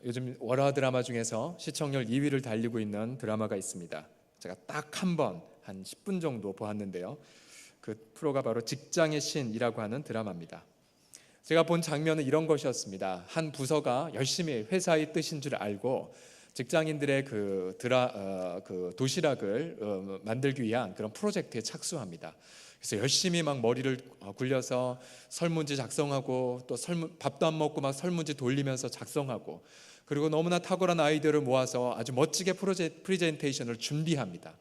요즘 월화 드라마 중에서 시청률 2위를 달리고 있는 드라마가 있습니다. 제가 딱 한 번 한 10분 정도 보았는데요. 그 프로가 바로 직장의 신이라고 하는 드라마입니다. 제가 본 장면은 이런 것이었습니다. 한 부서가 열심히 회사의 뜻인 줄 알고 직장인들의 그 도시락을 만들기 위한 그런 프로젝트에 착수합니다. 그래서 열심히 막 머리를 굴려서 설문지 작성하고 또 밥도 안 먹고 막 설문지 돌리면서 작성하고, 그리고 너무나 탁월한 아이디어를 모아서 아주 멋지게 프레젠테이션을 준비합니다.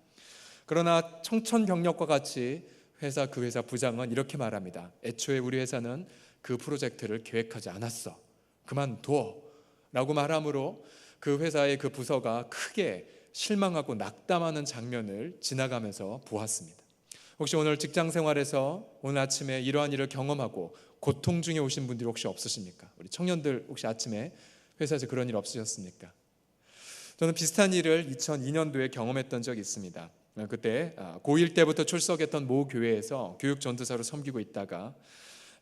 그러나 청천벽력과 같이 그 회사 부장은 이렇게 말합니다. 애초에 우리 회사는 그 프로젝트를 계획하지 않았어. 그만둬 라고 말하므로 그 회사의 그 부서가 크게 실망하고 낙담하는 장면을 지나가면서 보았습니다. 혹시 오늘 직장 생활에서 오늘 아침에 이러한 일을 경험하고 고통 중에 오신 분들이 혹시 없으십니까? 우리 청년들 혹시 아침에 회사에서 그런 일 없으셨습니까? 저는 비슷한 일을 2002년도에 경험했던 적이 있습니다. 그때 고1 때부터 출석했던 모 교회에서 교육 전도사로 섬기고 있다가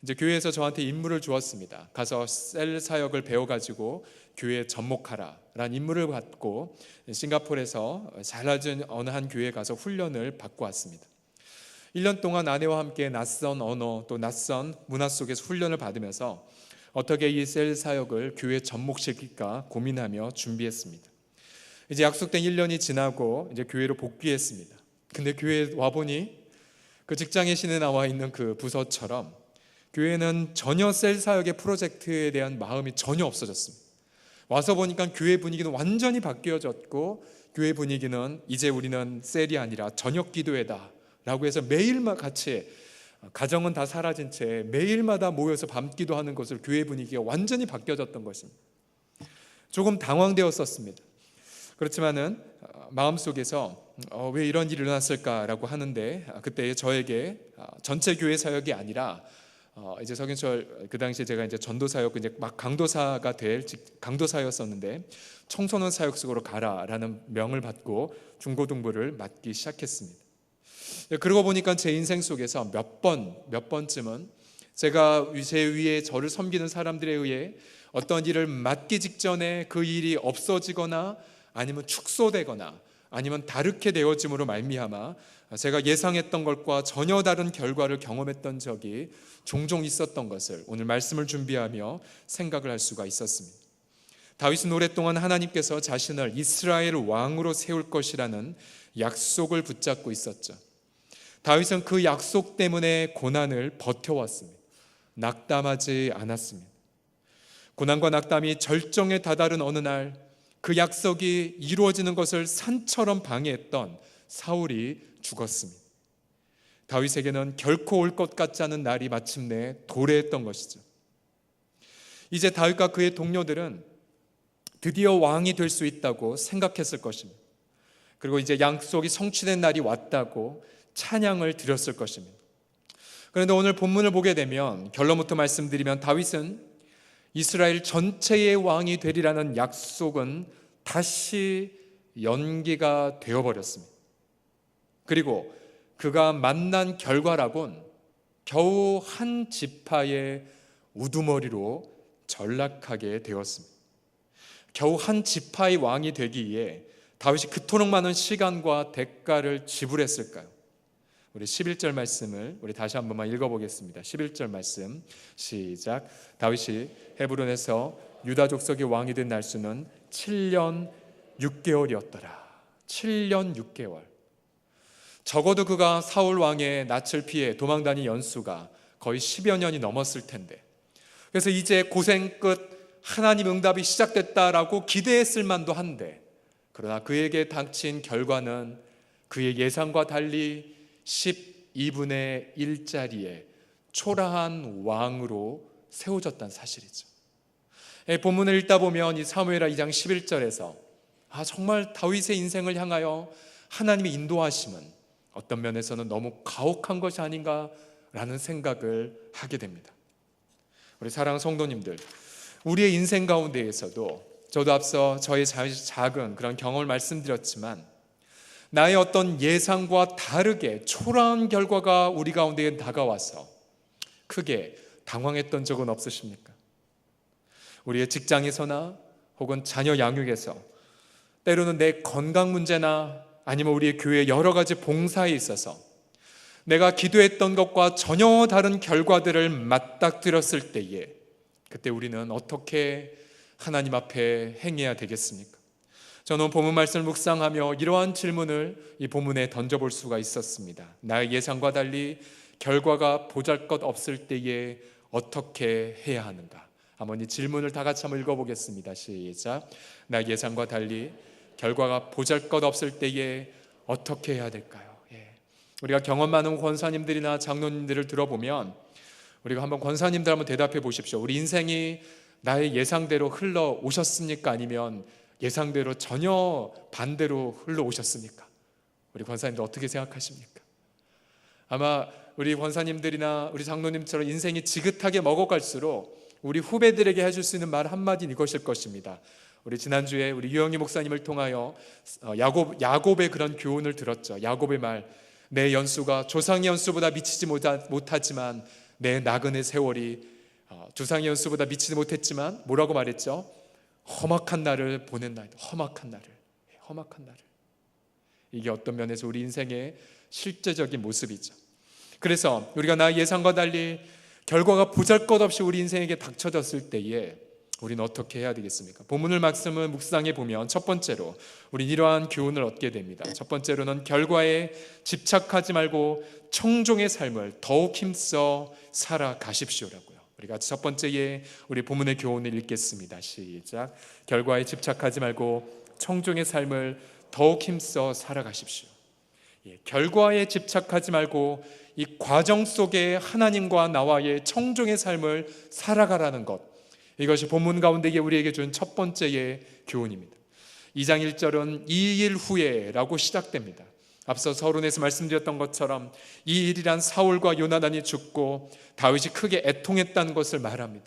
이제 교회에서 저한테 임무를 주었습니다. 가서 셀 사역을 배워가지고 교회에 접목하라라는 임무를 받고 싱가포르에서 잘 알려진 어느 한 교회에 가서 훈련을 받고 왔습니다. 1년 동안 아내와 함께 낯선 언어 또 낯선 문화 속에서 훈련을 받으면서 어떻게 이 셀 사역을 교회에 접목시킬까 고민하며 준비했습니다. 이제 약속된 1년이 지나고 이제 교회로 복귀했습니다. 근데 교회에 와보니 그 직장의 신에 나와 있는 그 부서처럼 교회는 전혀 셀 사역의 프로젝트에 대한 마음이 전혀 없어졌습니다. 와서 보니까 교회 분위기는 완전히 바뀌어졌고, 교회 분위기는 이제 우리는 셀이 아니라 저녁 기도회다 라고 해서 매일만 같이, 가정은 다 사라진 채 매일마다 모여서 밤기도 하는 것을 교회 분위기가 완전히 바뀌어졌던 것입니다. 조금 당황되었었습니다. 그렇지만은 마음속에서 왜 이런 일이 일어났을까라고 하는데, 그때 저에게 전체 교회 사역이 아니라 이제 서경철 그 당시에 제가 이제 전도 사역 이제 막 강도사가 될 강도사였었는데 청소년 사역숙으로 가라라는 명을 받고 중고등부를 맡기 시작했습니다. 그러고 보니까 제 인생 속에서 몇 번쯤은 제가 제 위에 저를 섬기는 사람들에 의해 어떤 일을 맡기 직전에 그 일이 없어지거나 아니면 축소되거나 아니면 다르게 되어짐으로 말미암아 제가 예상했던 것과 전혀 다른 결과를 경험했던 적이 종종 있었던 것을 오늘 말씀을 준비하며 생각을 할 수가 있었습니다. 다윗은 오랫동안 하나님께서 자신을 이스라엘 왕으로 세울 것이라는 약속을 붙잡고 있었죠. 다윗은 그 약속 때문에 고난을 버텨왔습니다. 낙담하지 않았습니다. 고난과 낙담이 절정에 다다른 어느 날 그 약속이 이루어지는 것을 산처럼 방해했던 사울이 죽었습니다. 다윗에게는 결코 올 것 같지 않은 날이 마침내 도래했던 것이죠. 이제 다윗과 그의 동료들은 드디어 왕이 될 수 있다고 생각했을 것입니다. 그리고 이제 약속이 성취된 날이 왔다고 찬양을 드렸을 것입니다. 그런데 오늘 본문을 보게 되면 결론부터 말씀드리면 다윗은 이스라엘 전체의 왕이 되리라는 약속은 다시 연기가 되어버렸습니다. 그리고 그가 만난 결과라곤 겨우 한 지파의 우두머리로 전락하게 되었습니다. 겨우 한 지파의 왕이 되기 위해 다윗이 그토록 많은 시간과 대가를 지불했을까요? 우리 11절 말씀을 우리 다시 한 번만 읽어보겠습니다. 11절 말씀 시작. 다윗이 헤브론에서 유다 족속의 왕이 된 날수는 7년 6개월이었더라. 7년 6개월. 적어도 그가 사울 왕의 낯을 피해 도망다닌 연수가 거의 10여 년이 넘었을 텐데, 그래서 이제 고생 끝 하나님 응답이 시작됐다라고 기대했을 만도 한데, 그러나 그에게 닥친 결과는 그의 예상과 달리 12분의 1짜리의 초라한 왕으로 세워졌다는 사실이죠. 본문을 읽다 보면 이 사무엘하 2장 11절에서 정말 다윗의 인생을 향하여 하나님의 인도하심은 어떤 면에서는 너무 가혹한 것이 아닌가라는 생각을 하게 됩니다. 우리 사랑하는 성도님들, 우리의 인생 가운데에서도 저도 앞서 저의 작은 그런 경험을 말씀드렸지만 나의 어떤 예상과 다르게 초라한 결과가 우리 가운데 다가와서 크게 당황했던 적은 없으십니까? 우리의 직장에서나 혹은 자녀 양육에서, 때로는 내 건강 문제나 아니면 우리의 교회 여러 가지 봉사에 있어서 내가 기도했던 것과 전혀 다른 결과들을 맞닥뜨렸을 때에, 그때 우리는 어떻게 하나님 앞에 행해야 되겠습니까? 저는 본문 말씀을 묵상하며 이러한 질문을 이 본문에 던져볼 수가 있었습니다. 나의 예상과 달리 결과가 보잘것없을 때에 어떻게 해야 하는가? 한번 이 질문을 다 같이 한번 읽어보겠습니다. 시작. 나의 예상과 달리 결과가 보잘것없을 때에 어떻게 해야 될까요? 우리가 경험 많은 권사님들이나 장로님들을 들어보면 우리가 한번 권사님들 한번 대답해 보십시오. 우리 인생이 나의 예상대로 흘러오셨습니까? 아니면 예상대로 전혀 반대로 흘러오셨습니까? 우리 권사님들 어떻게 생각하십니까? 아마 우리 권사님들이나 우리 장로님처럼 인생이 지긋하게 먹어갈수록 우리 후배들에게 해줄 수 있는 말 한마디는 이것일 것입니다. 우리 지난주에 우리 유영희 목사님을 통하여 야곱의 그런 교훈을 들었죠. 야곱의 말, 내 연수가 조상의 연수보다 미치지 못하지만 내 나그네 세월이 조상의 연수보다 미치지 못했지만 뭐라고 말했죠? 험악한 날을 보낸나이다. 험악한 날을. 이게 어떤 면에서 우리 인생의 실제적인 모습이죠. 그래서 우리가 나의 예상과 달리 결과가 보잘것없이 우리 인생에게 닥쳐졌을 때에 우리는 어떻게 해야 되겠습니까? 본문을 말씀을 묵상해 보면 첫 번째로 우리는 이러한 교훈을 얻게 됩니다. 첫 번째로는 결과에 집착하지 말고 청종의 삶을 더욱 힘써 살아가십시오라고요. 우리 같이 첫 번째에 우리 본문의 교훈을 읽겠습니다. 시작. 결과에 집착하지 말고 청종의 삶을 더욱 힘써 살아가십시오. 결과에 집착하지 말고 이 과정 속에 하나님과 나와의 청종의 삶을 살아가라는 것, 이것이 본문 가운데 우리에게 준 첫 번째의 교훈입니다. 2장 1절은 이 일 후에 라고 시작됩니다. 앞서 서론에서 말씀드렸던 것처럼 이 일이란 사울과 요나단이 죽고 다윗이 크게 애통했다는 것을 말합니다.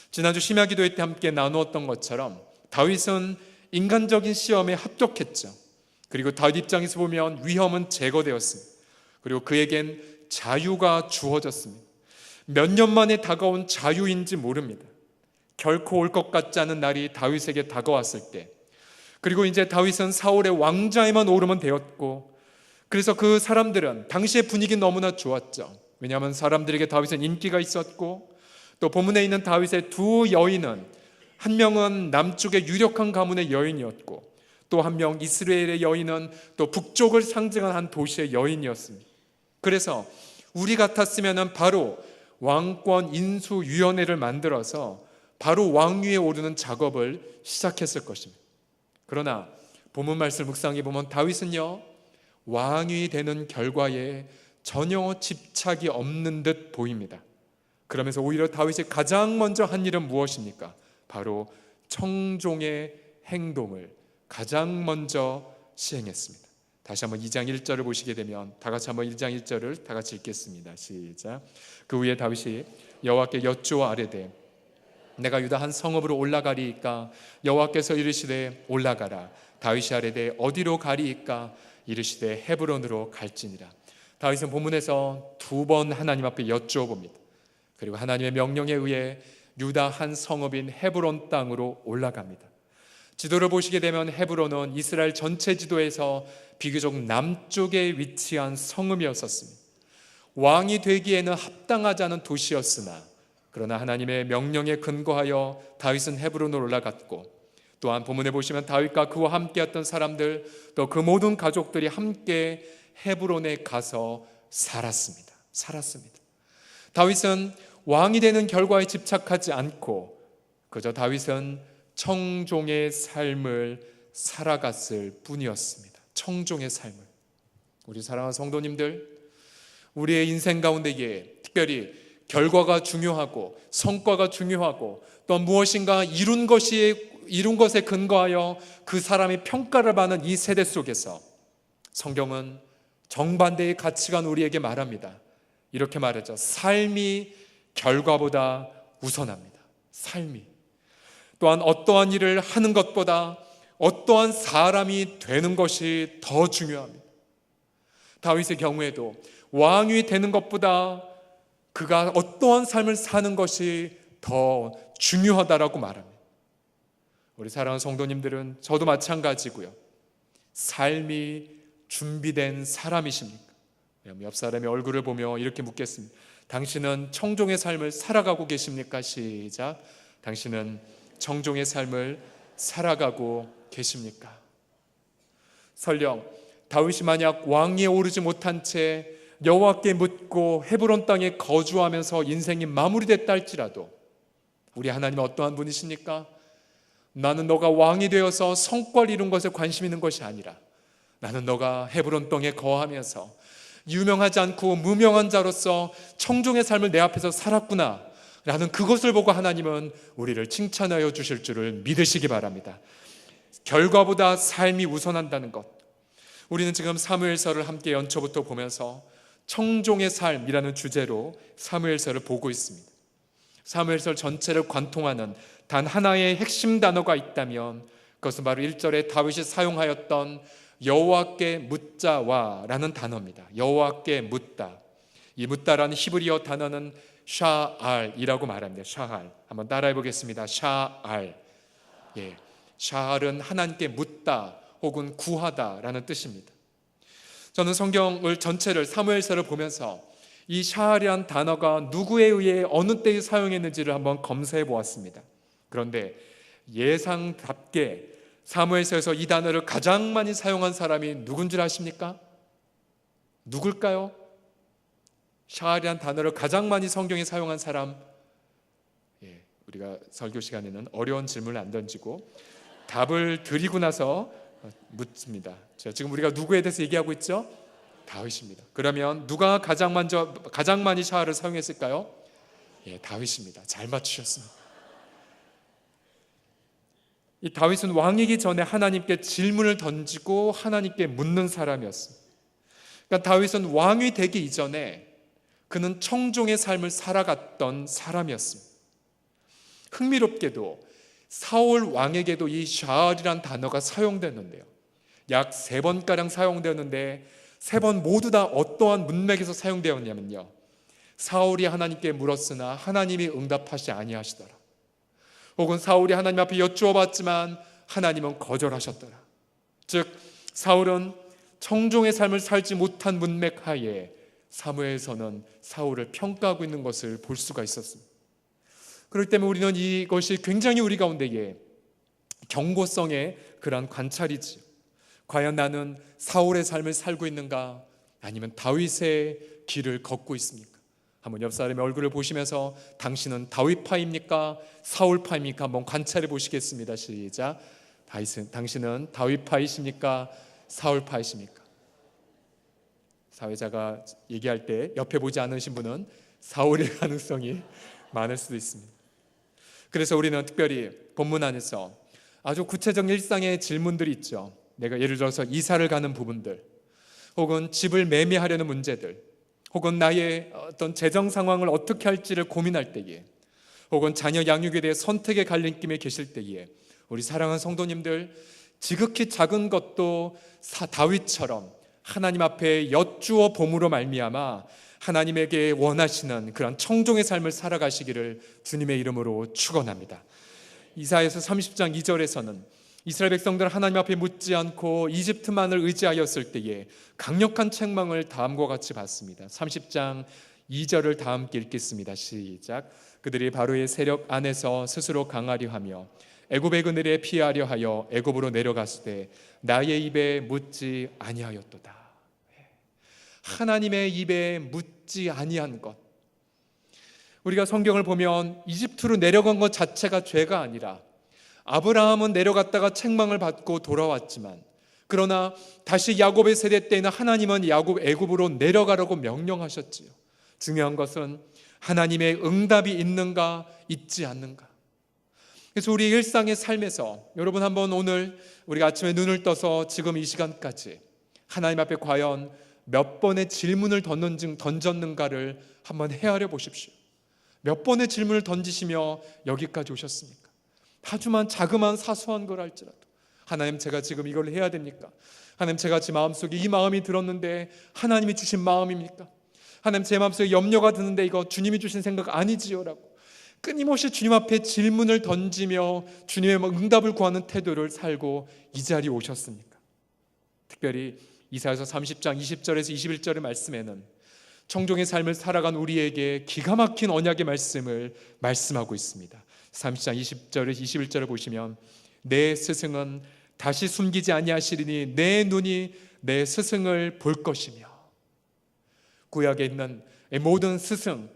지난주 심야기도회 때 함께 나누었던 것처럼 다윗은 인간적인 시험에 합격했죠. 그리고 다윗 입장에서 보면 위험은 제거되었습니다. 그리고 그에겐 자유가 주어졌습니다. 몇 년 만에 다가온 자유인지 모릅니다. 결코 올 것 같지 않은 날이 다윗에게 다가왔을 때, 그리고 이제 다윗은 사울의 왕좌에만 오르면 되었고, 그래서 그 사람들은 당시의 분위기는 너무나 좋았죠. 왜냐하면 사람들에게 다윗은 인기가 있었고, 또 본문에 있는 다윗의 두 여인은 한 명은 남쪽의 유력한 가문의 여인이었고, 또 한 명 이스라엘의 여인은 또 북쪽을 상징한 한 도시의 여인이었습니다. 그래서 우리 같았으면 바로 왕권 인수위원회를 만들어서 바로 왕위에 오르는 작업을 시작했을 것입니다. 그러나 본문 말씀 묵상해 보면 다윗은요, 왕이 되는 결과에 전혀 집착이 없는 듯 보입니다. 그러면서 오히려 다윗이 가장 먼저 한 일은 무엇입니까? 바로 청종의 행동을 가장 먼저 시행했습니다. 다시 한번 2장 1절을 보시게 되면 다 같이 한번 1장 1절을 다 같이 읽겠습니다. 시작. 그 후에 다윗이 여호와께 여쭈어 아뢰되 내가 유다 한 성읍으로 올라가리이까? 여호와께서 이르시되 올라가라. 다윗이 아뢰되 어디로 가리이까? 이르시되 헤브론으로 갈지니라. 다윗은 본문에서 두 번 하나님 앞에 여쭈어 봅니다. 그리고 하나님의 명령에 의해 유다 한 성읍인 헤브론 땅으로 올라갑니다. 지도를 보시게 되면 헤브론은 이스라엘 전체 지도에서 비교적 남쪽에 위치한 성읍이었습니다. 왕이 되기에는 합당하지 않은 도시였으나, 그러나 하나님의 명령에 근거하여 다윗은 헤브론으로 올라갔고, 또한 본문에 보시면 다윗과 그와 함께했던 사람들, 또 그 모든 가족들이 함께 헤브론에 가서 살았습니다. 다윗은 왕이 되는 결과에 집착하지 않고 그저 다윗은 청종의 삶을 살아갔을 뿐이었습니다. 청종의 삶을. 우리 사랑하는 성도님들, 우리의 인생 가운데에 특별히 결과가 중요하고 성과가 중요하고 또 무엇인가 이룬 것에 근거하여 그 사람의 평가를 받는 이 세대 속에서 성경은 정반대의 가치관 우리에게 말합니다. 이렇게 말하죠. 삶이 결과보다 우선합니다. 삶이. 또한 어떠한 일을 하는 것보다 어떠한 사람이 되는 것이 더 중요합니다. 다윗의 경우에도 왕이 되는 것보다 그가 어떠한 삶을 사는 것이 더 중요하다라고 말합니다. 우리 사랑하는 성도님들은 저도 마찬가지고요. 삶이 준비된 사람이십니까? 옆 사람의 얼굴을 보며 이렇게 묻겠습니다. 당신은 청종의 삶을 살아가고 계십니까? 시작. 당신은 청종의 삶을 살아가고 계십니까? 설령 다윗이 만약 왕위에 오르지 못한 채 여호와께 묻고 헤브론 땅에 거주하면서 인생이 마무리됐다 할지라도 우리 하나님은 어떠한 분이십니까? 나는 너가 왕이 되어서 성과를 이룬 것에 관심 있는 것이 아니라 나는 너가 헤브론 땅에 거하면서 유명하지 않고 무명한 자로서 청종의 삶을 내 앞에서 살았구나 라는 그것을 보고 하나님은 우리를 칭찬하여 주실 줄을 믿으시기 바랍니다. 결과보다 삶이 우선한다는 것, 우리는 지금 사무엘서를 함께 연초부터 보면서 청종의 삶이라는 주제로 사무엘서를 보고 있습니다. 사무엘서 전체를 관통하는 단 하나의 핵심 단어가 있다면 그것은 바로 1절에 다윗이 사용하였던 여호와께 묻자와라는 단어입니다. 여호와께 묻다. 이 묻다라는 히브리어 단어는 샤알이라고 말합니다. 샤알. 한번 따라해 보겠습니다. 샤알. 예, 샤알은 하나님께 묻다 혹은 구하다라는 뜻입니다. 저는 성경을 전체를 사무엘서를 보면서 이 샤알이란 단어가 누구에 의해 어느 때에 사용했는지를 한번 검사해 보았습니다. 그런데 예상답게 사무엘서에서 이 단어를 가장 많이 사용한 사람이 누군 줄 아십니까? 누굴까요? 샤알이란 단어를 가장 많이 성경에 사용한 사람, 우리가 설교 시간에는 어려운 질문을 안 던지고 답을 드리고 나서 묻습니다. 지금 우리가 누구에 대해서 얘기하고 있죠? 다윗입니다. 그러면 누가 가장 많이 샤알을 사용했을까요? 다윗입니다. 잘 맞추셨습니다. 이 다윗은 왕이기 전에 하나님께 질문을 던지고 하나님께 묻는 사람이었습니다. 그러니까 다윗은 왕이 되기 이전에 그는 청종의 삶을 살아갔던 사람이었습니다. 흥미롭게도 사울 왕에게도 이 샤알이란 단어가 사용되는데요, 약 3번가량 사용되었는데 3번 모두 다 어떠한 문맥에서 사용되었냐면요, 사울이 하나님께 물었으나 하나님이 응답하시 아니하시더라, 혹은 사울이 하나님 앞에 여쭈어봤지만 하나님은 거절하셨더라. 즉 사울은 청종의 삶을 살지 못한 문맥 하에 사무엘서는 사울을 평가하고 있는 것을 볼 수가 있었습니다. 그렇기 때문에 우리는 이것이 굉장히 우리 가운데에 경고성의 그러한 관찰이지요. 과연 나는 사울의 삶을 살고 있는가, 아니면 다윗의 길을 걷고 있습니까? 한번 옆 사람의 얼굴을 보시면서 당신은 다윗파입니까? 사울파입니까? 한번 관찰해 보시겠습니다. 시작. 당신은 다윗파이십니까? 사울파이십니까? 사회자가 얘기할 때 옆에 보지 않으신 분은 사울일 가능성이 많을 수도 있습니다. 그래서 우리는 특별히 본문 안에서 아주 구체적 일상의 질문들이 있죠. 내가 예를 들어서 이사를 가는 부분들, 혹은 집을 매매하려는 문제들, 혹은 나의 어떤 재정 상황을 어떻게 할지를 고민할 때에, 혹은 자녀 양육에 대해 선택의 갈림길에 계실 때에 우리 사랑하는 성도님들, 지극히 작은 것도 다윗처럼 하나님 앞에 여쭈어 봄으로 말미암아 하나님에게 원하시는 그런 청종의 삶을 살아가시기를 주님의 이름으로 축원합니다. 이사야서 30장 2절에서는 이스라엘 백성들은 하나님 앞에 묻지 않고 이집트만을 의지하였을 때에 강력한 책망을 다음과 같이 받습니다. 30장 2절을 다 함께 읽겠습니다. 시작. 그들이 바로의 세력 안에서 스스로 강하려 하며 애굽의 그늘에 피하려 하여 애굽으로 내려갔으되 나의 입에 묻지 아니하였도다. 하나님의 입에 묻지 아니한 것. 우리가 성경을 보면 이집트로 내려간 것 자체가 죄가 아니라, 아브라함은 내려갔다가 책망을 받고 돌아왔지만, 그러나 다시 야곱의 세대 때에는 하나님은 애굽으로 내려가라고 명령하셨지요. 중요한 것은 하나님의 응답이 있는가 있지 않는가. 그래서 우리 일상의 삶에서 여러분 한번 오늘 우리가 아침에 눈을 떠서 지금 이 시간까지 하나님 앞에 과연 몇 번의 질문을 던졌는가를 한번 헤아려 보십시오. 몇 번의 질문을 던지시며 여기까지 오셨습니까? 아주만 자그마한 사소한 걸 할지라도, 하나님 제가 지금 이걸 해야 됩니까? 하나님 제가 제 마음속에 이 마음이 들었는데 하나님이 주신 마음입니까? 하나님 제 마음속에 염려가 드는데 이거 주님이 주신 생각 아니지요? 라고 끊임없이 주님 앞에 질문을 던지며 주님의 응답을 구하는 태도를 살고 이 자리에 오셨습니까? 특별히 이사야서 30장 20절에서 21절의 말씀에는 청종의 삶을 살아간 우리에게 기가 막힌 언약의 말씀을 말씀하고 있습니다. 30장 20절에서 21절을 보시면 내 스승은 다시 숨기지 아니하시리니 내 눈이 내 스승을 볼 것이며, 구약에 있는 모든 스승,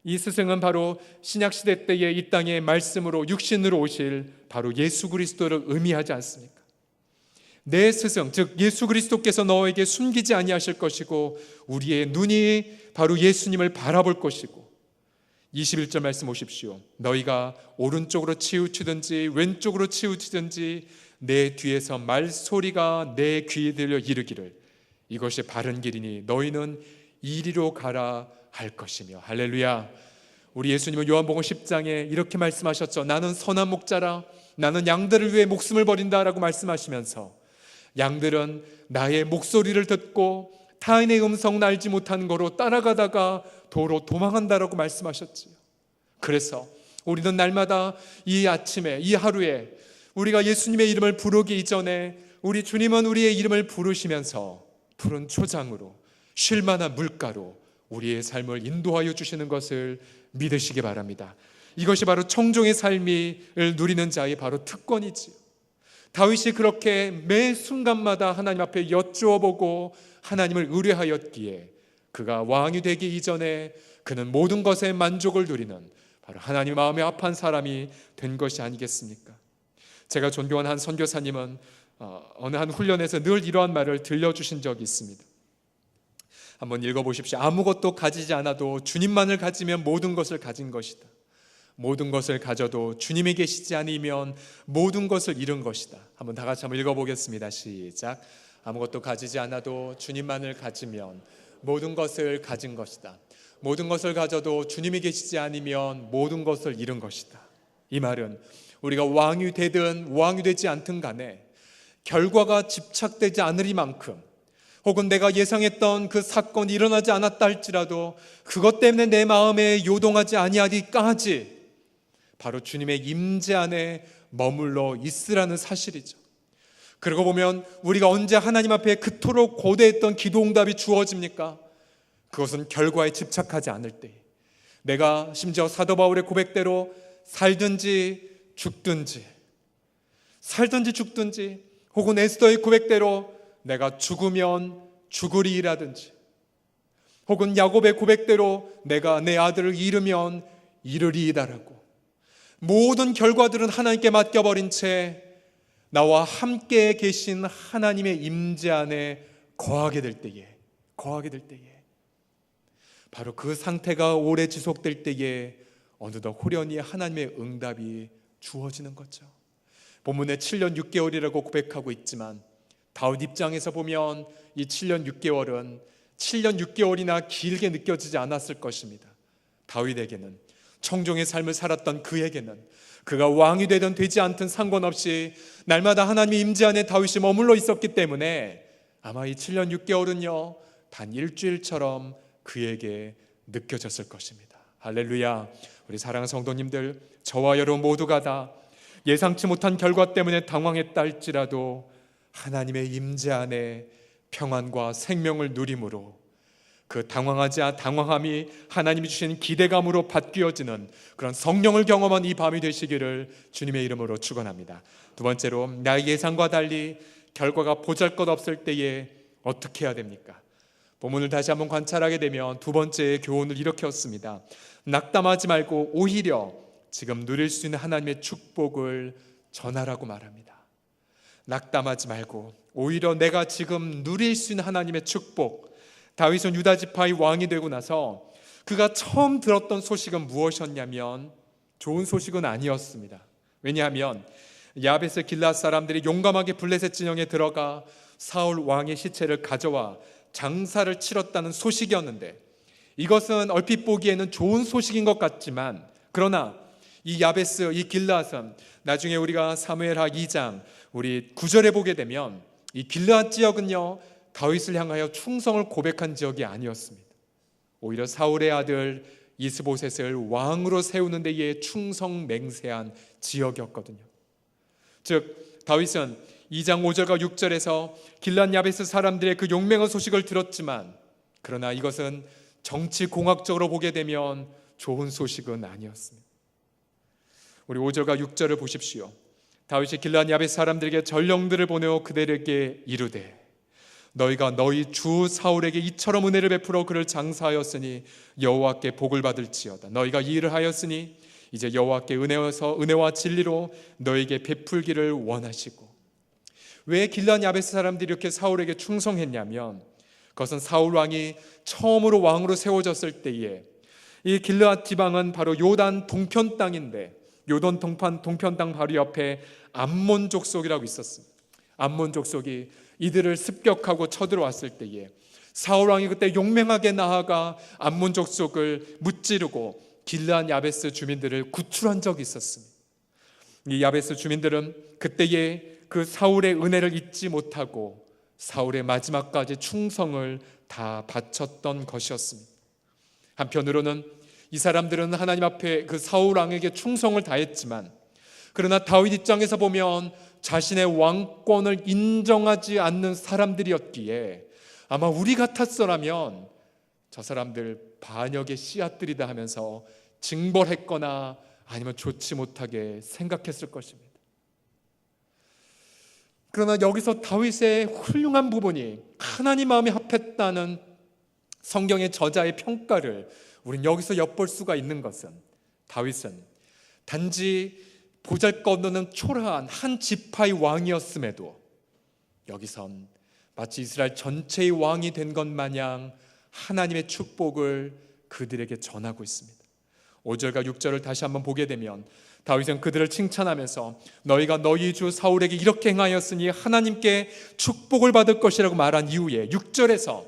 이 스승은 바로 신약시대 때에 이 땅에 말씀으로 육신으로 오실 바로 예수 그리스도를 의미하지 않습니까? 내 스승, 즉 예수 그리스도께서 너에게 숨기지 아니하실 것이고 우리의 눈이 바로 예수님을 바라볼 것이고, 21절 말씀 보십시오. 너희가 오른쪽으로 치우치든지 왼쪽으로 치우치든지 내 뒤에서 말소리가 내 귀에 들려 이르기를 이것이 바른 길이니 너희는 이리로 가라 할 것이며. 할렐루야. 우리 예수님은 요한복음 10장에 이렇게 말씀하셨죠. 나는 선한 목자라, 나는 양들을 위해 목숨을 버린다라고 말씀하시면서 양들은 나의 목소리를 듣고 타인의 음성을 알지 못하는 거로 따라가다가 도로 도망한다라고 말씀하셨지요. 그래서 우리는 날마다 이 아침에, 이 하루에 우리가 예수님의 이름을 부르기 이전에 우리 주님은 우리의 이름을 부르시면서 푸른 초장으로 쉴만한 물가로 우리의 삶을 인도하여 주시는 것을 믿으시기 바랍니다. 이것이 바로 청종의 삶을 누리는 자의 바로 특권이지요. 다윗이 그렇게 매 순간마다 하나님 앞에 여쭈어보고 하나님을 의뢰하였기에 그가 왕이 되기 이전에 그는 모든 것에 만족을 누리는 바로 하나님 마음에 합한 사람이 된 것이 아니겠습니까? 제가 존경하는 한 선교사님은 어느 한 훈련에서 늘 이러한 말을 들려주신 적이 있습니다. 한번 읽어보십시오. 아무것도 가지지 않아도 주님만을 가지면 모든 것을 가진 것이다. 모든 것을 가져도 주님이 계시지 않으면 모든 것을 잃은 것이다. 한번 다 같이 한번 읽어보겠습니다. 시작. 아무것도 가지지 않아도 주님만을 가지면 모든 것을 가진 것이다. 모든 것을 가져도 주님이 계시지 않으면 모든 것을 잃은 것이다. 이 말은 우리가 왕이 되든 왕이 되지 않든 간에 결과가 집착되지 않으리만큼, 혹은 내가 예상했던 그 사건이 일어나지 않았다 할지라도 그것 때문에 내 마음에 요동하지 아니하기까지 바로 주님의 임재 안에 머물러 있으라는 사실이죠. 그러고 보면 우리가 언제 하나님 앞에 그토록 고대했던 기도 응답이 주어집니까? 그것은 결과에 집착하지 않을 때, 내가 심지어 사도 바울의 고백대로 살든지 죽든지, 살든지 죽든지, 혹은 에스더의 고백대로 내가 죽으면 죽으리라든지, 혹은 야곱의 고백대로 내가 내 아들을 잃으면 잃으리이다라고, 모든 결과들은 하나님께 맡겨버린 채 나와 함께 계신 하나님의 임재 안에 거하게 될 때에 바로 그 상태가 오래 지속될 때에 어느덧 호련히 하나님의 응답이 주어지는 거죠. 본문에 7년 6개월이라고 고백하고 있지만 다윗 입장에서 보면 이 7년 6개월은 7년 6개월이나 길게 느껴지지 않았을 것입니다. 다윗에게는, 청종의 삶을 살았던 그에게는, 그가 왕이 되든 되지 않든 상관없이 날마다 하나님의 임재 안에 다윗이 머물러 있었기 때문에 아마 이 7년 6개월은요 단 일주일처럼 그에게 느껴졌을 것입니다. 할렐루야. 우리 사랑하는 성도님들, 저와 여러분 모두가 다 예상치 못한 결과 때문에 당황했다 할지라도 하나님의 임재 안에 평안과 생명을 누림으로 그 당황함이 하나님이 주신 기대감으로 바뀌어지는 그런 성령을 경험한 이 밤이 되시기를 주님의 이름으로 축원합니다. 두 번째로, 나의 예상과 달리 결과가 보잘것없을 때에 어떻게 해야 됩니까? 본문을 다시 한번 관찰하게 되면 두 번째 교훈을 이렇게 얻습니다. 낙담하지 말고 오히려 지금 누릴 수 있는 하나님의 축복을 전하라고 말합니다. 낙담하지 말고 오히려 내가 지금 누릴 수 있는 하나님의 축복. 다윗은 유다 지파의 왕이 되고 나서 그가 처음 들었던 소식은 무엇이었냐면 좋은 소식은 아니었습니다. 왜냐하면 야베스 길앗 사람들이 용감하게 블레셋 진영에 들어가 사울 왕의 시체를 가져와 장사를 치렀다는 소식이었는데, 이것은 얼핏 보기에는 좋은 소식인 것 같지만, 그러나 이 야베스, 이 길앗은 나중에 우리가 사무엘하 2장 우리 9절에 보게 되면 이 길앗 지역은요 다윗을 향하여 충성을 고백한 지역이 아니었습니다. 오히려 사울의 아들 이스보셋을 왕으로 세우는 데에 충성 맹세한 지역이었거든요. 즉 다윗은 2장 5절과 6절에서 길앗 야베스 사람들의 그 용맹한 소식을 들었지만, 그러나 이것은 정치 공학적으로 보게 되면 좋은 소식은 아니었습니다. 우리 5절과 6절을 보십시오. 다윗이 길앗 야베스 사람들에게 전령들을 보내어 그들에게 이르되 너희가 너희 주 사울에게 이처럼 은혜를 베풀어 그를 장사하였으니 여호와께 복을 받을지어다. 너희가 이 일을 하였으니 이제 여호와께 은혜와 진리로 너에게 베풀기를 원하시고. 왜 길앗 야베스 사람들이 이렇게 사울에게 충성했냐면, 그것은 사울 왕이 처음으로 왕으로 세워졌을 때에 이 길앗 지방은 바로 요단 동편 땅인데, 요단 동편 땅 바로 옆에 암몬 족속이라고 있었습니다. 암몬 족속이 이들을 습격하고 쳐들어왔을 때에 사울 왕이 그때 용맹하게 나아가 암몬 족속을 무찌르고 길앗 야베스 주민들을 구출한 적이 있었습니다. 이 야베스 주민들은 그때에 그 사울의 은혜를 잊지 못하고 사울의 마지막까지 충성을 다 바쳤던 것이었습니다. 한편으로는 이 사람들은 하나님 앞에 그 사울 왕에게 충성을 다했지만, 그러나 다윗 입장에서 보면 자신의 왕권을 인정하지 않는 사람들이었기에 아마 우리 같았더라면 저 사람들 반역의 씨앗들이다 하면서 징벌했거나 아니면 좋지 못하게 생각했을 것입니다. 그러나 여기서 다윗의 훌륭한 부분이 하나님 마음에 합했다는 성경의 저자의 평가를 우린 여기서 엿볼 수가 있는 것은, 다윗은 단지 보잘것없는 초라한 한 지파의 왕이었음에도 여기선 마치 이스라엘 전체의 왕이 된 것 마냥 하나님의 축복을 그들에게 전하고 있습니다. 5절과 6절을 다시 한번 보게 되면 다윗은 그들을 칭찬하면서 너희가 너희 주 사울에게 이렇게 행하였으니 하나님께 축복을 받을 것이라고 말한 이후에 6절에서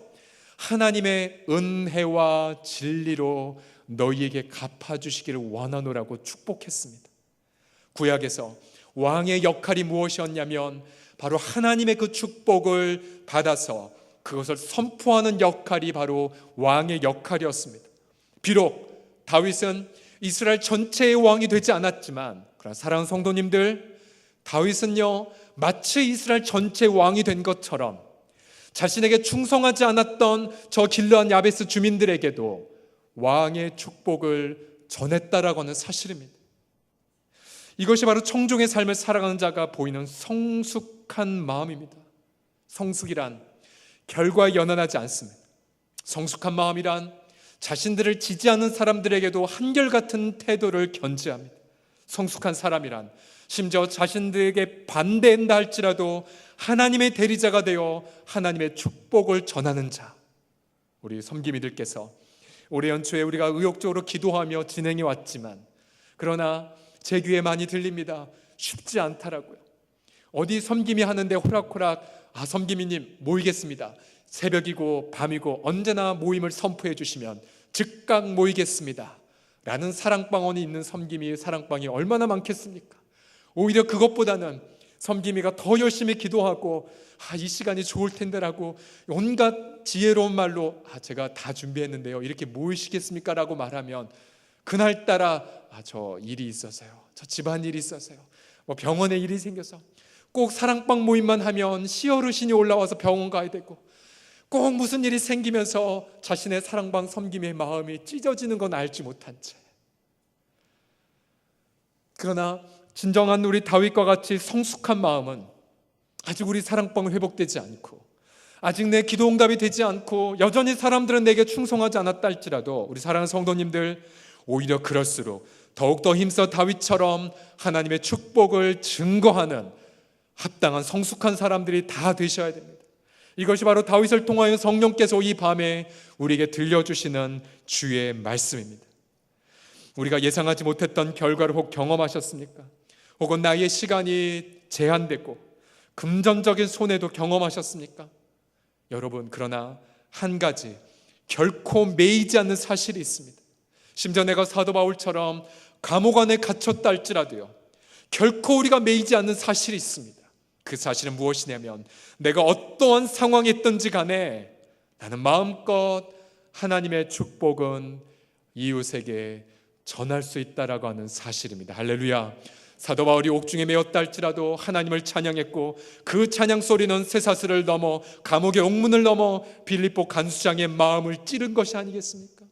하나님의 은혜와 진리로 너희에게 갚아주시기를 원하노라고 축복했습니다. 구약에서 왕의 역할이 무엇이었냐면 바로 하나님의 그 축복을 받아서 그것을 선포하는 역할이 바로 왕의 역할이었습니다. 비록 다윗은 이스라엘 전체의 왕이 되지 않았지만, 그러나 사랑하는 성도님들, 다윗은요 마치 이스라엘 전체의 왕이 된 것처럼 자신에게 충성하지 않았던 저 길앗 야베스 주민들에게도 왕의 축복을 전했다라고 하는 사실입니다. 이것이 바로 청종의 삶을 살아가는 자가 보이는 성숙한 마음입니다. 성숙이란 결과에 연연하지 않습니다. 성숙한 마음이란 자신들을 지지하는 사람들에게도 한결같은 태도를 견지합니다. 성숙한 사람이란 심지어 자신들에게 반대한다 할지라도 하나님의 대리자가 되어 하나님의 축복을 전하는 자. 우리 섬기미들께서 올해 연초에 우리가 의욕적으로 기도하며 진행해 왔지만, 그러나 제 귀에 많이 들립니다. 쉽지 않더라고요. 어디 섬김이 하는데 호락호락 섬김이님 모이겠습니다. 새벽이고 밤이고 언제나 모임을 선포해 주시면 즉각 모이겠습니다 라는 사랑방언이 있는 섬김이 사랑방이 얼마나 많겠습니까? 오히려 그것보다는 섬김이가 더 열심히 기도하고 이 시간이 좋을 텐데라고 온갖 지혜로운 말로 제가 다 준비했는데요 이렇게 모이시겠습니까? 라고 말하면 그날따라 저 일이 있어서요, 저 집안일이 있어서요, 뭐 병원에 일이 생겨서, 꼭 사랑방 모임만 하면 시어르신이 올라와서 병원 가야 되고, 꼭 무슨 일이 생기면서 자신의 사랑방 섬김의 마음이 찢어지는 건 알지 못한 채. 그러나 진정한 우리 다윗과 같이 성숙한 마음은 아직 우리 사랑방은 회복되지 않고, 아직 내 기도 응답이 되지 않고, 여전히 사람들은 내게 충성하지 않았다 할지라도 우리 사랑하는 성도님들, 오히려 그럴수록 더욱더 힘써 다윗처럼 하나님의 축복을 증거하는 합당한 성숙한 사람들이 다 되셔야 됩니다. 이것이 바로 다윗을 통하여 성령께서 이 밤에 우리에게 들려주시는 주의 말씀입니다. 우리가 예상하지 못했던 결과를 혹 경험하셨습니까? 혹은 나의 시간이 제한되고 금전적인 손해도 경험하셨습니까? 여러분, 그러나 한 가지 결코 매이지 않는 사실이 있습니다. 심지어 내가 사도 바울처럼 감옥 안에 갇혔다 할지라도요 결코 우리가 매이지 않는 사실이 있습니다. 그 사실은 무엇이냐면 내가 어떠한 상황에 있든지 간에 나는 마음껏 하나님의 축복은 이웃에게 전할 수 있다라고 하는 사실입니다. 할렐루야. 사도 바울이 옥중에 매였다 할지라도 하나님을 찬양했고, 그 찬양 소리는 쇠사슬을 넘어 감옥의 옥문을 넘어 빌립보 간수장의 마음을 찌른 것이 아니겠습니까?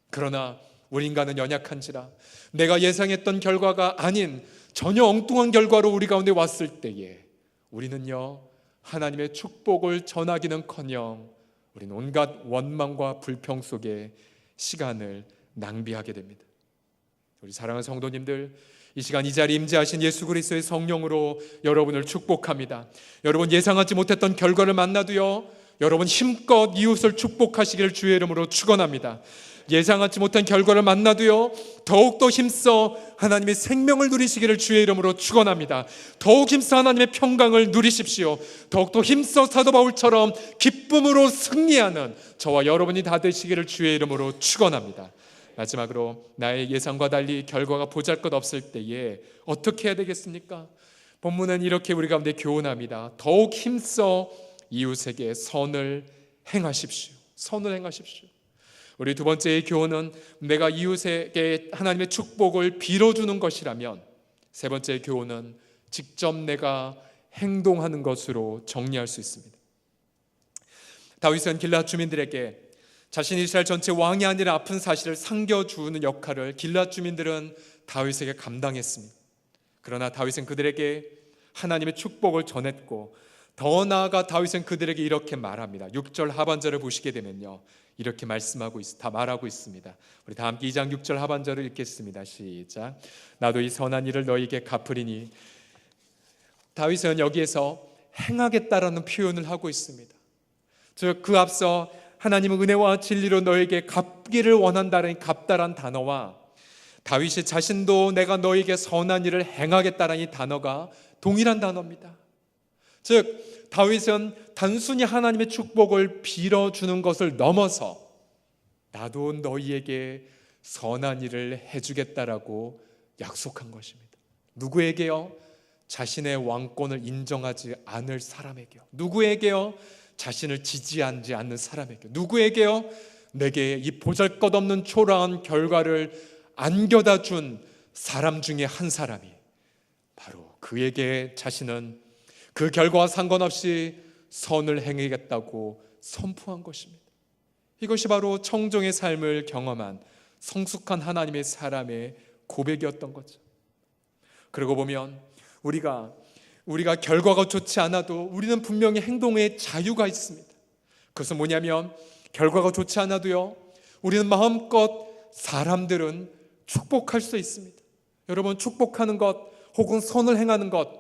그러나 우리 인간은 연약한지라 내가 예상했던 결과가 아닌 전혀 엉뚱한 결과로 우리 가운데 왔을 때에 우리는요, 하나님의 축복을 전하기는커녕 우리는 온갖 원망과 불평 속에 시간을 낭비하게 됩니다. 우리 사랑하는 성도님들, 이 시간 이 자리에 임재하신 예수 그리스도의 성령으로 여러분을 축복합니다. 여러분 예상하지 못했던 결과를 만나도요, 여러분 힘껏 이웃을 축복하시기를 주의 이름으로 축원합니다. 예상하지 못한 결과를 만나도요, 더욱더 힘써 하나님의 생명을 누리시기를 주의 이름으로 축원합니다. 더욱 힘써 하나님의 평강을 누리십시오. 더욱더 힘써 사도 바울처럼 기쁨으로 승리하는 저와 여러분이 다 되시기를 주의 이름으로 축원합니다. 마지막으로 나의 예상과 달리 결과가 보잘것없을 때에 어떻게 해야 되겠습니까? 본문은 이렇게 우리 가운데 교훈합니다. 더욱 힘써 이웃에게 선을 행하십시오. 선을 행하십시오. 우리 두 번째의 교훈은 내가 이웃에게 하나님의 축복을 빌어주는 것이라면, 세 번째의 교훈은 직접 내가 행동하는 것으로 정리할 수 있습니다. 다윗은 길앗 주민들에게 자신이 이스라엘 전체 왕이 아니라 아픈 사실을 상겨주는 역할을 길앗 주민들은 다윗에게 감당했습니다. 그러나 다윗은 그들에게 하나님의 축복을 전했고, 더 나아가 다윗은 그들에게 이렇게 말합니다. 6절 하반절을 보시게 되면요, 이렇게 말하고 있습니다. 우리 다 함께 2장 6절 하반절을 읽겠습니다. 시작. 나도 이 선한 일을 너에게 갚으리니. 다윗은 여기에서 행하겠다라는 표현을 하고 있습니다. 즉 그 앞서 하나님은 은혜와 진리로 너에게 갚기를 원한다는 갚다란 단어와 다윗이 자신도 내가 너에게 선한 일을 행하겠다는 이 단어가 동일한 단어입니다. 즉 다윗은 단순히 하나님의 축복을 빌어주는 것을 넘어서 나도 너희에게 선한 일을 해주겠다라고 약속한 것입니다. 누구에게요? 자신의 왕권을 인정하지 않을 사람에게요. 누구에게요? 자신을 지지하지 않는 사람에게. 누구에게요? 내게 이 보잘것없는 초라한 결과를 안겨다 준 사람 중에 한 사람이 바로 그에게 자신은 그 결과와 상관없이 선을 행하겠다고 선포한 것입니다. 이것이 바로 청정의 삶을 경험한 성숙한 하나님의 사람의 고백이었던 거죠. 그러고 보면 우리가 결과가 좋지 않아도 우리는 분명히 행동의 자유가 있습니다. 그것은 뭐냐면 결과가 좋지 않아도요, 우리는 마음껏 사람들은 축복할 수 있습니다. 여러분, 축복하는 것 혹은 선을 행하는 것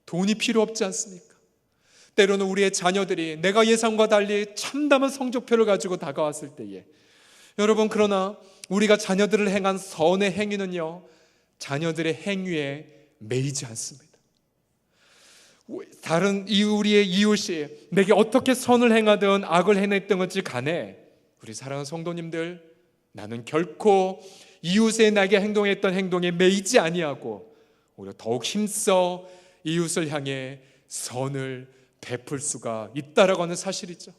돈이 필요 없지 않습니까? 때로는 우리의 자녀들이 내가 예상과 달리 참담한 성적표를 가지고 다가왔을 때에 여러분, 그러나 우리가 자녀들을 행한 선의 행위는요, 자녀들의 행위에 매이지 않습니다. 다른 우리의 이웃이 내게 어떻게 선을 행하든 악을 해냈던 건지 간에 우리 사랑하는 성도님들, 나는 결코 이웃에 나에게 행동했던 행동에 매이지 아니하고 오히려 더욱 힘써 이웃을 향해 선을 베풀 수가 있다라고 하는 사실이죠.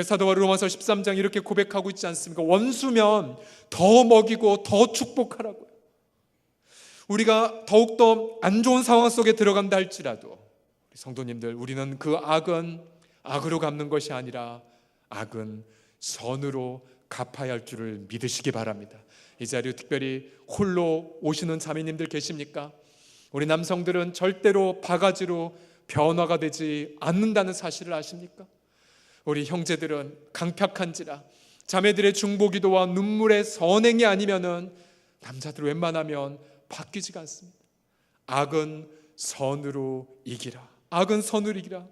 사도 바울 로마서 13장 이렇게 고백하고 있지 않습니까? 원수면 더 먹이고 더 축복하라고요. 우리가 더욱더 안 좋은 상황 속에 들어간다 할지라도 성도님들, 우리는 그 악은 악으로 갚는 것이 아니라 악은 선으로 갚아야 할 줄을 믿으시기 바랍니다. 이 자리에 특별히 홀로 오시는 자매님들 계십니까? 우리 남성들은 절대로 바가지로 변화가 되지 않는다는 사실을 아십니까? 우리 형제들은 강팍한지라 자매들의 중보기도와 눈물의 선행이 아니면은 남자들 웬만하면 바뀌지가 않습니다. 악은 선으로 이기라. 악은 선으로 이기라.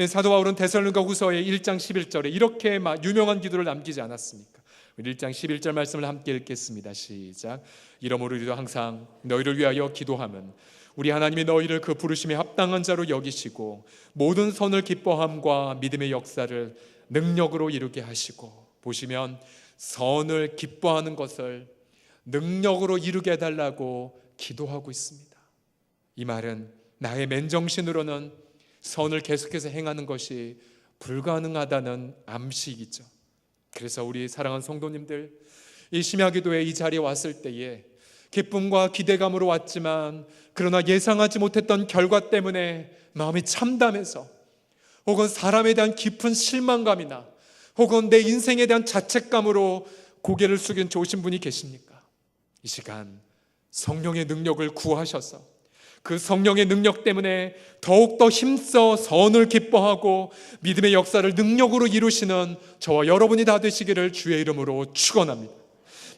사도 바울은 데살로니가 후서의 1장 11절에 이렇게 유명한 기도를 남기지 않았습니까? 1장 11절 말씀을 함께 읽겠습니다. 시작. 이러므로 우리도 항상 너희를 위하여 기도함은 우리 하나님이 너희를 그 부르심에 합당한 자로 여기시고 모든 선을 기뻐함과 믿음의 역사를 능력으로 이루게 하시고. 보시면 선을 기뻐하는 것을 능력으로 이루게 해달라고 기도하고 있습니다. 이 말은 나의 맨정신으로는 선을 계속해서 행하는 것이 불가능하다는 암시이죠. 그래서 우리 사랑하는 성도님들, 이 심야기도에 이 자리에 왔을 때에 기쁨과 기대감으로 왔지만 그러나 예상하지 못했던 결과 때문에 마음이 참담해서 혹은 사람에 대한 깊은 실망감이나 혹은 내 인생에 대한 자책감으로 고개를 숙인 좋으신 분이 계십니까? 이 시간 성령의 능력을 구하셔서 그 성령의 능력 때문에 더욱더 힘써 선을 기뻐하고 믿음의 역사를 능력으로 이루시는 저와 여러분이 다 되시기를 주의 이름으로 축원합니다.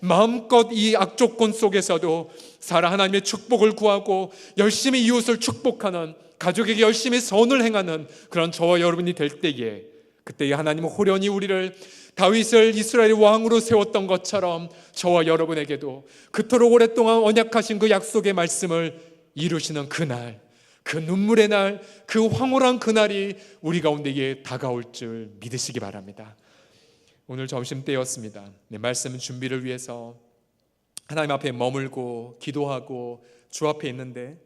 마음껏 이 악조건 속에서도 살아 하나님의 축복을 구하고 열심히 이웃을 축복하는, 가족에게 열심히 선을 행하는 그런 저와 여러분이 될 때에, 그때에 하나님은 호련히 우리를 다윗을 이스라엘의 왕으로 세웠던 것처럼 저와 여러분에게도 그토록 오랫동안 언약하신 그 약속의 말씀을 이루시는 그날, 그 눈물의 날, 그 황홀한 그날이 우리 가운데에 다가올 줄 믿으시기 바랍니다. 오늘 점심때였습니다. 말씀 준비를 위해서 하나님 앞에 머물고 기도하고 주 앞에 있는데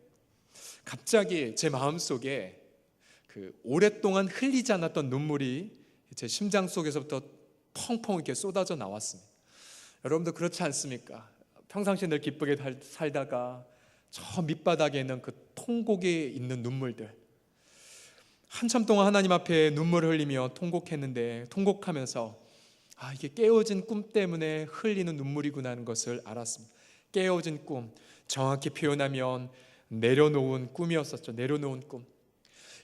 갑자기 제 마음속에 그 오랫동안 흘리지 않았던 눈물이 제 심장 속에서부터 펑펑 이렇게 쏟아져 나왔습니다. 여러분도 그렇지 않습니까? 평상시에 늘 기쁘게 살다가 저 밑바닥에 있는 그 통곡에 있는 눈물들, 한참 동안 하나님 앞에 눈물을 흘리며 통곡했는데 통곡하면서 이게 깨어진 꿈 때문에 흘리는 눈물이구나 하는 것을 알았습니다. 깨어진 꿈, 정확히 표현하면 내려놓은 꿈이었었죠. 내려놓은 꿈.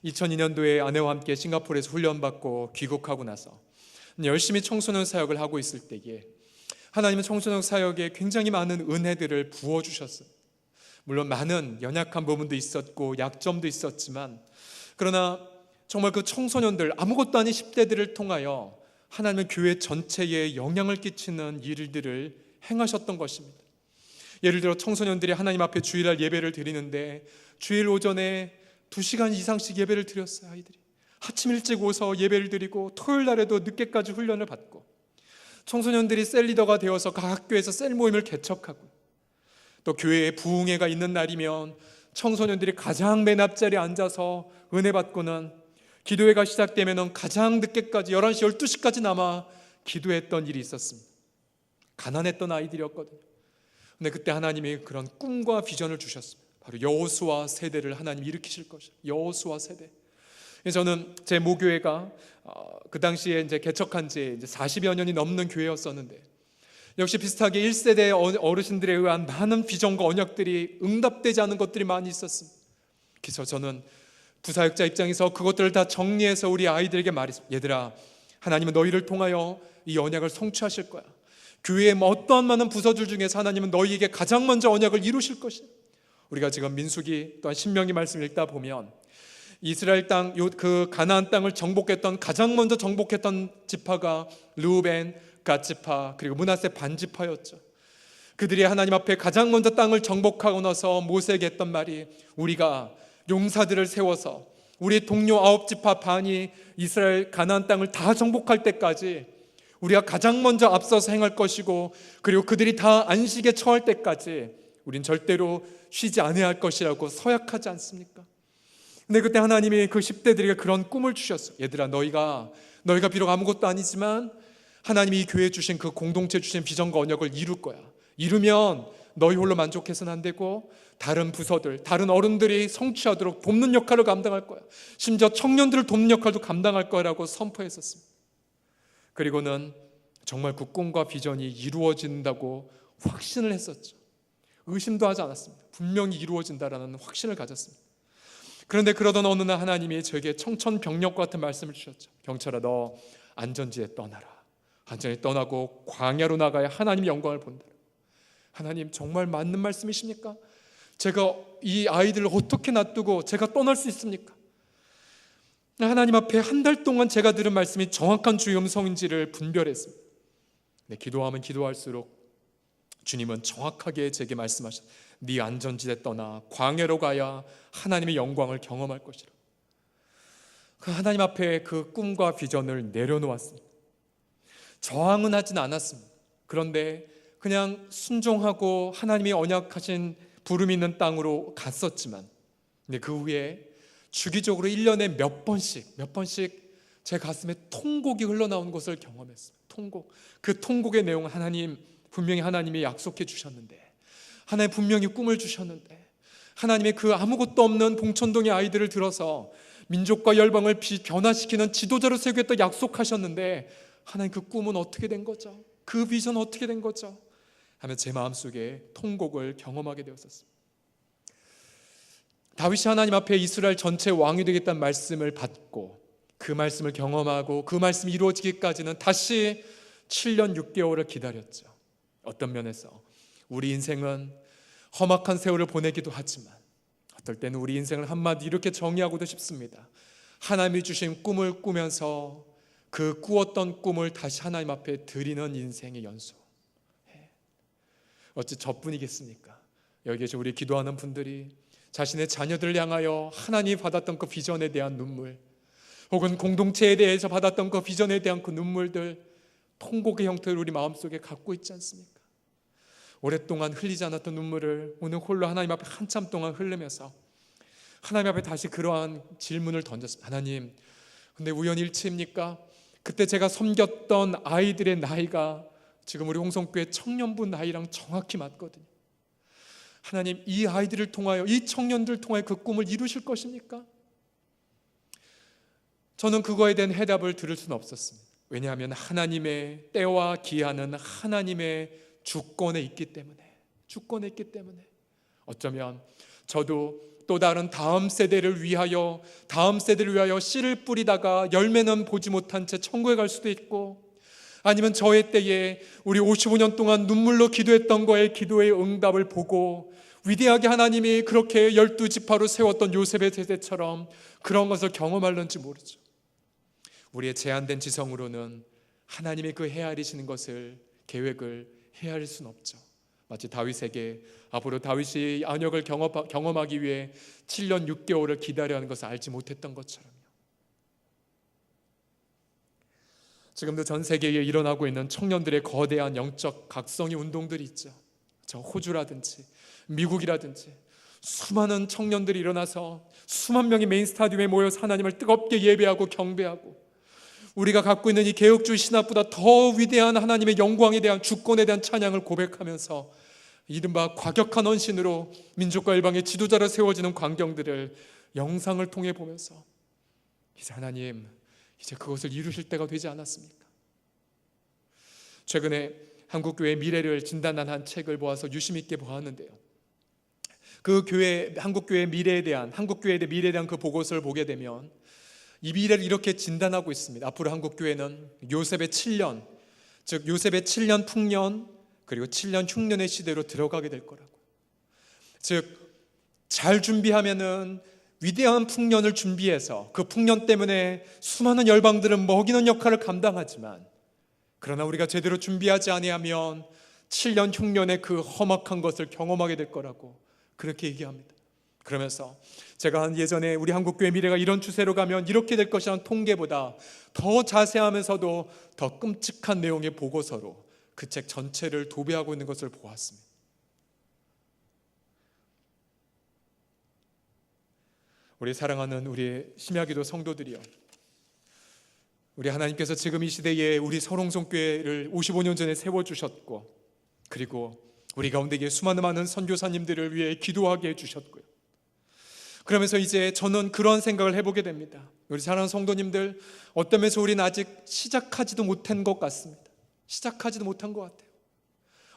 2002년도에 아내와 함께 싱가포르에서 훈련받고 귀국하고 나서 열심히 청소년 사역을 하고 있을 때에 하나님은 청소년 사역에 굉장히 많은 은혜들을 부어주셨어요. 물론 많은 연약한 부분도 있었고 약점도 있었지만, 그러나 정말 그 청소년들, 아무것도 아닌 10대들을 통하여 하나님은 교회 전체에 영향을 끼치는 일들을 행하셨던 것입니다. 예를 들어 청소년들이 하나님 앞에 주일날 예배를 드리는데 주일 오전에 2시간 이상씩 예배를 드렸어요. 아이들이 아침 일찍 오서 예배를 드리고 토요일 날에도 늦게까지 훈련을 받고, 청소년들이 셀리더가 되어서 각 학교에서 셀 모임을 개척하고, 또 교회에 부흥회가 있는 날이면 청소년들이 가장 맨 앞자리에 앉아서 은혜 받고는 기도회가 시작되면 가장 늦게까지 11시, 12시까지 남아 기도했던 일이 있었습니다. 가난했던 아이들이었거든요. 근데 그때 하나님이 그런 꿈과 비전을 주셨습니다. 바로 여호수아 세대를 하나님 일으키실 것이에요. 여호수아 세대. 그래서 저는 제 모교회가 그 당시에 이제 개척한 지 이제 40여 년이 넘는 교회였었는데, 역시 비슷하게 1세대 어르신들에 의한 많은 비전과 언약들이 응답되지 않은 것들이 많이 있었습니다. 그래서 저는 부사역자 입장에서 그것들을 다 정리해서 우리 아이들에게 말했습니다. 얘들아, 하나님은 너희를 통하여 이 언약을 성취하실 거야. 교회의 어떠한 많은 부서들 중에서 하나님은 너희에게 가장 먼저 언약을 이루실 것이야. 우리가 지금 민수기 또한 신명기 말씀을 읽다 보면 이스라엘 땅, 그 가나안 땅을 정복했던, 가장 먼저 정복했던 지파가 르우벤, 갓지파, 그리고 므낫세 반지파였죠. 그들이 하나님 앞에 가장 먼저 땅을 정복하고 나서 모세에게 했던 말이, 우리가 용사들을 세워서 우리 동료 9지파 반이 이스라엘 가나안 땅을 다 정복할 때까지 우리가 가장 먼저 앞서서 행할 것이고, 그리고 그들이 다 안식에 처할 때까지 우린 절대로 쉬지 않아야 할 것이라고 서약하지 않습니까? 근데 그때 하나님이 그 10대들에게 그런 꿈을 주셨어요. 얘들아, 너희가 비록 아무것도 아니지만 하나님이 이 교회에 주신 그 공동체 주신 비전과 언약을 이룰 거야. 이루면 너희 홀로 만족해서는 안 되고 다른 부서들, 다른 어른들이 성취하도록 돕는 역할을 감당할 거야. 심지어 청년들을 돕는 역할도 감당할 거라고 선포했었습니다. 그리고는 정말 그 꿈과 비전이 이루어진다고 확신을 했었죠. 의심도 하지 않았습니다. 분명히 이루어진다라는 확신을 가졌습니다. 그런데 그러던 어느 날 하나님이 저에게 청천벽력 같은 말씀을 주셨죠. 경철아, 너 안전지에 떠나라. 안전히 떠나고 광야로 나가야 하나님의 영광을 본다. 하나님, 정말 맞는 말씀이십니까? 제가 이 아이들을 어떻게 놔두고 제가 떠날 수 있습니까? 하나님 앞에 한 달 동안 제가 들은 말씀이 정확한 주의 음성인지를 분별했습니다. 네, 기도하면 기도할수록 주님은 정확하게 제게 말씀하셨습니다. 네 안전지대 떠나 광야로 가야 하나님의 영광을 경험할 것이라. 그 하나님 앞에 그 꿈과 비전을 내려놓았습니다. 저항은 하진 않았습니다. 그런데 그냥 순종하고 하나님이 언약하신 부름 있는 땅으로 갔었지만, 근데 그 후에 주기적으로 1년에 몇 번씩 제 가슴에 통곡이 흘러나온 것을 경험했어요. 통곡. 그 통곡의 내용은, 하나님, 분명히 하나님이 약속해 주셨는데, 하나님 분명히 꿈을 주셨는데, 하나님의 그 아무것도 없는 봉천동의 아이들을 들어서 민족과 열방을 변화시키는 지도자로 세우겠다 약속하셨는데, 하나님 그 꿈은 어떻게 된 거죠? 그 비전은 어떻게 된 거죠? 하면 제 마음속에 통곡을 경험하게 되었었습니다. 다윗이 하나님 앞에 이스라엘 전체 왕이 되겠다는 말씀을 받고 그 말씀을 경험하고 그 말씀이 이루어지기까지는 다시 7년 6개월을 기다렸죠. 어떤 면에서 우리 인생은 험악한 세월을 보내기도 하지만 어떨 때는 우리 인생을 한마디 이렇게 정의하고도 싶습니다. 하나님이 주신 꿈을 꾸면서 그 꾸었던 꿈을 다시 하나님 앞에 드리는 인생의 연수. 어찌 저뿐이겠습니까? 여기 계신 우리 기도하는 분들이 자신의 자녀들을 향하여 하나님이 받았던 그 비전에 대한 눈물, 혹은 공동체에 대해서 받았던 그 비전에 대한 그 눈물들, 통곡의 형태를 우리 마음속에 갖고 있지 않습니까? 오랫동안 흘리지 않았던 눈물을 오늘 홀로 하나님 앞에 한참 동안 흐르면서 하나님 앞에 다시 그러한 질문을 던졌습니다. 하나님, 근데 우연일치입니까? 그때 제가 섬겼던 아이들의 나이가 지금 우리 홍성교회 청년부 나이랑 정확히 맞거든요. 하나님, 이 아이들을 통하여, 이 청년들을 통하여 그 꿈을 이루실 것입니까? 저는 그거에 대한 해답을 들을 수는 없었습니다. 왜냐하면 하나님의 때와 기한은 하나님의 주권에 있기 때문에 어쩌면 저도 또 다른 다음 세대를 위하여 씨를 뿌리다가 열매는 보지 못한 채 천국에 갈 수도 있고, 아니면 저의 때에 우리 55년 동안 눈물로 기도했던 거에 기도의 응답을 보고 위대하게 하나님이 그렇게 12지파로 세웠던 요셉의 세대처럼 그런 것을 경험할는지 모르죠. 우리의 제한된 지성으로는 하나님의 그 헤아리시는 것을, 계획을 헤아릴 수는 없죠. 마치 다윗에게 앞으로 다윗이 안역을 경험하기 위해 7년 6개월을 기다려야 하는 것을 알지 못했던 것처럼요. 지금도 전 세계에 일어나고 있는 청년들의 거대한 영적 각성의 운동들이 있죠. 저 호주라든지 미국이라든지 수많은 청년들이 일어나서 수만 명이 메인 스타디움에 모여서 하나님을 뜨겁게 예배하고 경배하고, 우리가 갖고 있는 이 개혁주의 신학보다 더 위대한 하나님의 영광에 대한, 주권에 대한 찬양을 고백하면서 이른바 과격한 헌신으로 민족과 일방의 지도자로 세워지는 광경들을 영상을 통해 보면서 이제 하나님, 이제 그것을 이루실 때가 되지 않았습니까? 최근에 한국교회의 미래를 진단한 한 책을 보아서 유심 있게 보았는데요, 그 한국교회의 미래에 대한 그 보고서를 보게 되면 이 미래를 이렇게 진단하고 있습니다. 앞으로 한국교회는 요셉의 7년, 즉 요셉의 7년 풍년 그리고 7년 흉년의 시대로 들어가게 될 거라고. 즉 잘 준비하면은 위대한 풍년을 준비해서 그 풍년 때문에 수많은 열방들은 먹이는 역할을 감당하지만, 그러나 우리가 제대로 준비하지 아니하면 7년 흉년의 그 험악한 것을 경험하게 될 거라고 그렇게 얘기합니다. 그러면서 제가 예전에 우리 한국교회 미래가 이런 추세로 가면 이렇게 될 것이라는 통계보다 더 자세하면서도 더 끔찍한 내용의 보고서로 그 책 전체를 도배하고 있는 것을 보았습니다. 우리 사랑하는 우리 심야기도 성도들이여, 우리 하나님께서 지금 이 시대에 우리 설홍성교회를 55년 전에 세워주셨고, 그리고 우리 가운데 수많은 선교사님들을 위해 기도하게 해주셨고요. 그러면서 이제 저는 그런 생각을 해보게 됩니다. 우리 사랑하는 성도님들, 어떤 면에서 우리는 아직 시작하지도 못한 것 같습니다. 시작하지도 못한 것 같아요.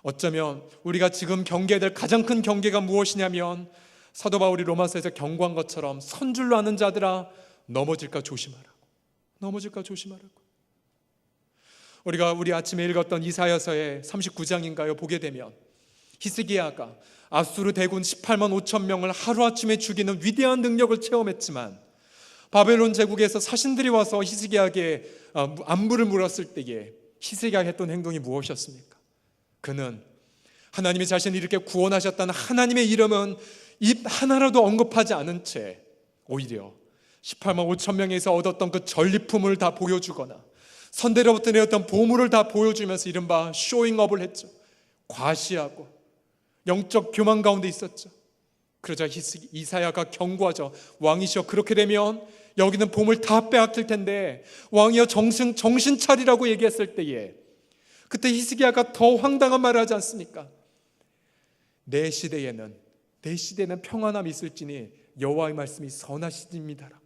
어쩌면 우리가 지금 경계해야 될 가장 큰 경계가 무엇이냐면, 사도 바울이 로마서에서 경고한 것처럼 선줄로 아는 자들아 넘어질까 조심하라고. 우리 아침에 읽었던 이사야서의 39장인가요? 보게 되면 히스기야가 아수르 대군 18만 5천 명을 하루아침에 죽이는 위대한 능력을 체험했지만, 바벨론 제국에서 사신들이 와서 히스기야에게 안부를 물었을 때에 히스기야가 했던 행동이 무엇이었습니까? 그는 하나님이 자신을 이렇게 구원하셨다는 하나님의 이름은 입 하나라도 언급하지 않은 채 오히려 18만 5천 명에서 얻었던 그 전리품을 다 보여주거나 선대로부터 내었던 보물을 다 보여주면서 이른바 쇼잉업을 했죠. 과시하고 영적 교만 가운데 있었죠. 그러자 이사야가 경고하죠. 왕이시여, 그렇게 되면 여기는 보물 다 빼앗길 텐데 왕이여 정신 차리라고 얘기했을 때에 그때 히스기야가 더 황당한 말을 하지 않습니까? 내 시대에는 평안함이 있을지니 여호와의 말씀이 선하시니이다라고.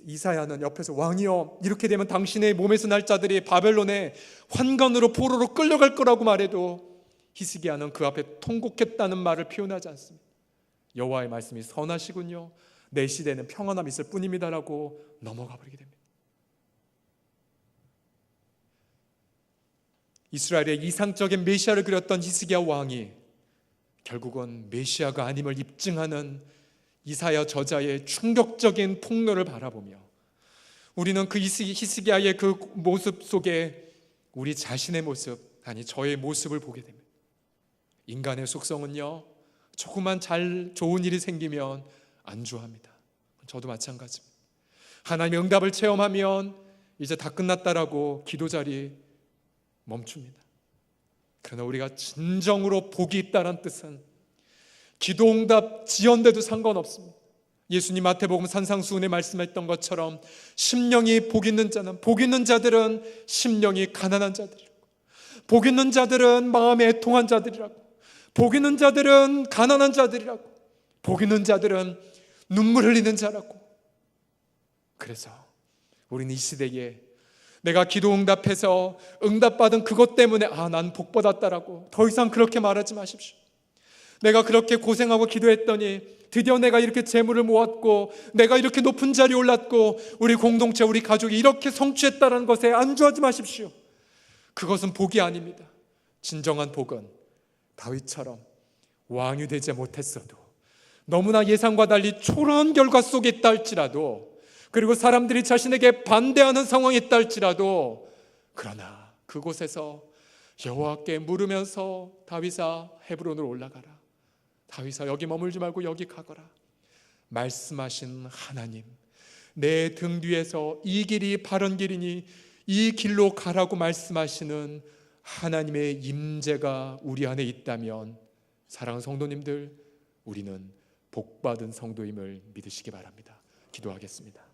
이사야는 옆에서 왕이여, 이렇게 되면 당신의 몸에서 날 자들이 바벨론의 환관으로 포로로 끌려갈 거라고 말해도 히스기야는 그 앞에 통곡했다는 말을 표현하지 않습니다. 여호와의 말씀이 선하시군요, 내 시대에는 평안함이 있을 뿐입니다라고 넘어가 버리게 됩니다. 이스라엘의 이상적인 메시아를 그렸던 히스기야 왕이 결국은 메시아가 아님을 입증하는 이사야 저자의 충격적인 폭로를 바라보며 우리는 그 히스기야의 그 모습 속에 우리 자신의 모습, 아니 저의 모습을 보게 됩니다. 인간의 속성은요, 조금만 좋은 일이 생기면 안주합니다. 저도 마찬가지입니다. 하나님의 응답을 체험하면 이제 다 끝났다라고 기도 자리 멈춥니다. 그러나 우리가 진정으로 복이 있다는 뜻은 기도 응답 지연돼도 상관없습니다. 예수님 마태복음 산상수훈에 말씀했던 것처럼 심령이 복 있는 자들은 심령이 가난한 자들이라고, 복 있는 자들은 마음에 애통한 자들이라고, 복 있는 자들은 가난한 자들이라고, 복 있는 자들은 눈물 흘리는 자라고. 그래서 우리는 이 시대에 내가 기도 응답해서 응답받은 그것 때문에 난 복 받았다라고 더 이상 그렇게 말하지 마십시오. 내가 그렇게 고생하고 기도했더니 드디어 내가 이렇게 재물을 모았고 내가 이렇게 높은 자리에 올랐고 우리 공동체, 우리 가족이 이렇게 성취했다는 것에 안주하지 마십시오. 그것은 복이 아닙니다. 진정한 복은 다윗처럼 왕이 되지 못했어도, 너무나 예상과 달리 초라한 결과 속에 있다 할지라도, 그리고 사람들이 자신에게 반대하는 상황이 있다 할지라도, 그러나 그곳에서 여호와께 물으면서 다윗아 헤브론으로 올라가라, 다윗아 여기 머물지 말고 여기 가거라, 말씀하신 하나님, 내 등 뒤에서 이 길이 바른 길이니 이 길로 가라고 말씀하시는 하나님의 임재가 우리 안에 있다면, 사랑하는 성도님들, 우리는 복받은 성도임을 믿으시기 바랍니다. 기도하겠습니다.